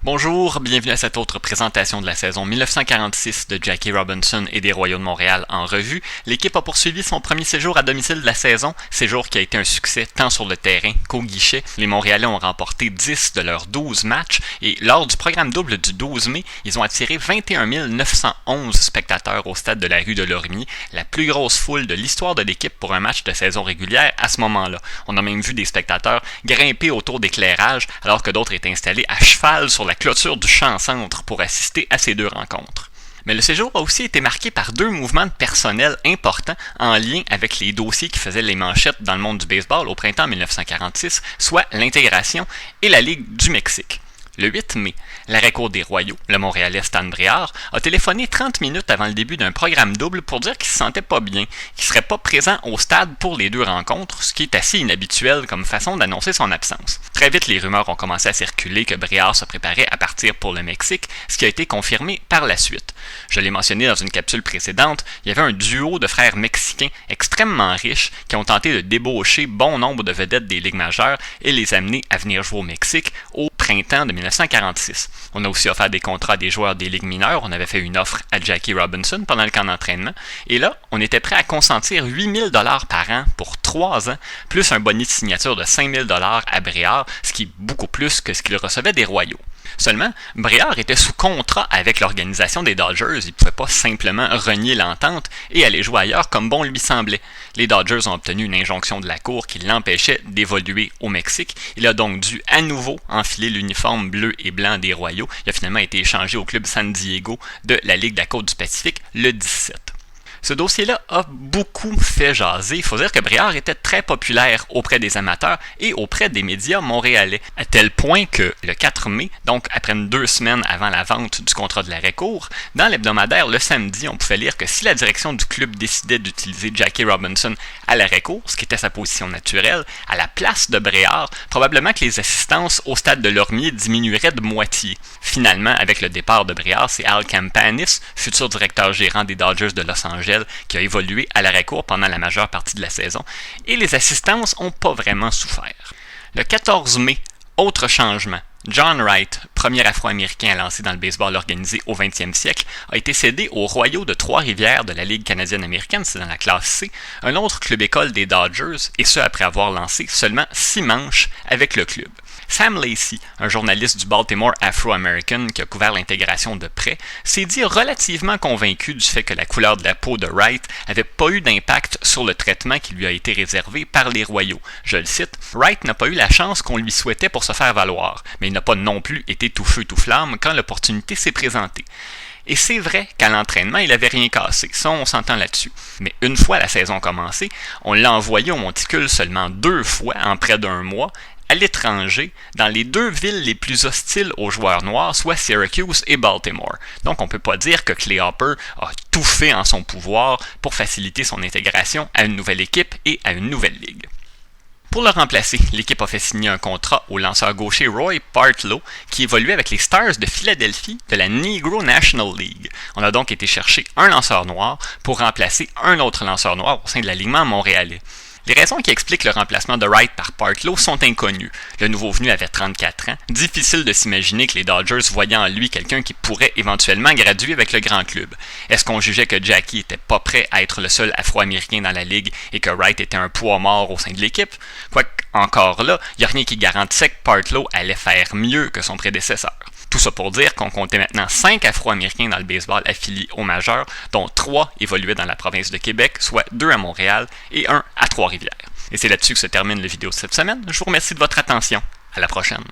Bonjour, bienvenue à cette autre présentation de la saison 1946 de Jackie Robinson et des Royaux de Montréal en revue. L'équipe a poursuivi son premier séjour à domicile de la saison, séjour qui a été un succès tant sur le terrain qu'au guichet. Les Montréalais ont remporté 10 de leurs 12 matchs et lors du programme double du 12 mai, ils ont attiré 21 911 spectateurs au stade de la rue de Lormier, la plus grosse foule de l'histoire de l'équipe pour un match de saison régulière à ce moment-là. On a même vu des spectateurs grimper autour d'éclairages alors que d'autres étaient installés à cheval sur la clôture du champ-centre pour assister à ces deux rencontres. Mais le séjour a aussi été marqué par deux mouvements de personnel importants en lien avec les dossiers qui faisaient les manchettes dans le monde du baseball au printemps 1946, soit l'intégration et la Ligue du Mexique. Le 8 mai, l'arrêt-court des Royaux, le Montréalais Stan Bréard, a téléphoné 30 minutes avant le début d'un programme double pour dire qu'il se sentait pas bien, qu'il serait pas présent au stade pour les deux rencontres, ce qui est assez inhabituel comme façon d'annoncer son absence. Très vite, les rumeurs ont commencé à circuler que Bréard se préparait à partir pour le Mexique, ce qui a été confirmé par la suite. Je l'ai mentionné dans une capsule précédente, il y avait un duo de frères mexicains extrêmement riches qui ont tenté de débaucher bon nombre de vedettes des ligues majeures et les amener à venir jouer au Mexique au printemps de 1946. On a aussi offert des contrats à des joueurs des ligues mineures. On avait fait une offre à Jackie Robinson pendant le camp d'entraînement. Et là, on était prêt à consentir 8 000 $ par an pour 3 ans, plus un bonus de signature de 5 000 $ à Bréard, ce qui est beaucoup plus que ce qu'il recevait des Royaux. Seulement, Bréard était sous contrat avec l'organisation des Dodgers. Il ne pouvait pas simplement renier l'entente et aller jouer ailleurs comme bon lui semblait. Les Dodgers ont obtenu une injonction de la Cour qui l'empêchait d'évoluer au Mexique. Il a donc dû à nouveau enfiler l'uniforme bleu et blanc des Royaux. Il a finalement été échangé au club San Diego de la Ligue de la Côte du Pacifique le 17. Ce dossier-là a beaucoup fait jaser. Il faut dire que Bréard était très populaire auprès des amateurs et auprès des médias montréalais, à tel point que le 4 mai, donc après 2 semaines avant la vente du contrat de l'arrêt-court, dans l'hebdomadaire le samedi, on pouvait lire que si la direction du club décidait d'utiliser Jackie Robinson à l'arrêt-court, ce qui était sa position naturelle, à la place de Bréard, probablement que les assistances au stade de Lormier diminueraient de moitié. Finalement, avec le départ de Bréard, c'est Al Campanis, futur directeur gérant des Dodgers de Los Angeles, qui a évolué à l'arrêt-court pendant la majeure partie de la saison, et les assistances n'ont pas vraiment souffert. Le 14 mai, autre changement. John Wright, premier Afro-Américain à lancer dans le baseball organisé au 20e siècle, a été cédé aux Royaux de Trois-Rivières de la Ligue canadienne-américaine, c'est dans la classe C, un autre club-école des Dodgers, et ce après avoir lancé seulement 6 manches avec le club. Sam Lacey, un journaliste du Baltimore Afro-American qui a couvert l'intégration de près, s'est dit relativement convaincu du fait que la couleur de la peau de Wright n'avait pas eu d'impact sur le traitement qui lui a été réservé par les Royaux. Je le cite, « Wright n'a pas eu la chance qu'on lui souhaitait pour se faire valoir, mais il n'a pas non plus été tout feu tout flamme quand l'opportunité s'est présentée. » Et c'est vrai qu'à l'entraînement, il n'avait rien cassé, ça on s'entend là-dessus. Mais une fois la saison commencée, on l'a envoyé au monticule seulement 2 fois en près d'1 mois, à l'étranger, dans les 2 villes les plus hostiles aux joueurs noirs, soit Syracuse et Baltimore. Donc on ne peut pas dire que Clay Hopper a tout fait en son pouvoir pour faciliter son intégration à une nouvelle équipe et à une nouvelle ligue. Pour le remplacer, l'équipe a fait signer un contrat au lanceur gaucher Roy Partlow, qui évoluait avec les Stars de Philadelphie de la Negro National League. On a donc été chercher un lanceur noir pour remplacer un autre lanceur noir au sein de l'alignement montréalais. Les raisons qui expliquent le remplacement de Wright par Partlow sont inconnues. Le nouveau venu avait 34 ans. Difficile de s'imaginer que les Dodgers voyaient en lui quelqu'un qui pourrait éventuellement graduer avec le grand club. Est-ce qu'on jugeait que Jackie était pas prêt à être le seul Afro-Américain dans la ligue et que Wright était un poids mort au sein de l'équipe? Quoique, encore là, il n'y a rien qui garantissait que Partlow allait faire mieux que son prédécesseur. Tout ça pour dire qu'on comptait maintenant 5 Afro-Américains dans le baseball affiliés au majeur, dont 3 évoluaient dans la province de Québec, soit 2 à Montréal et 1 à Trois-Rivières. Et c'est là-dessus que se termine la vidéo de cette semaine. Je vous remercie de votre attention. À la prochaine.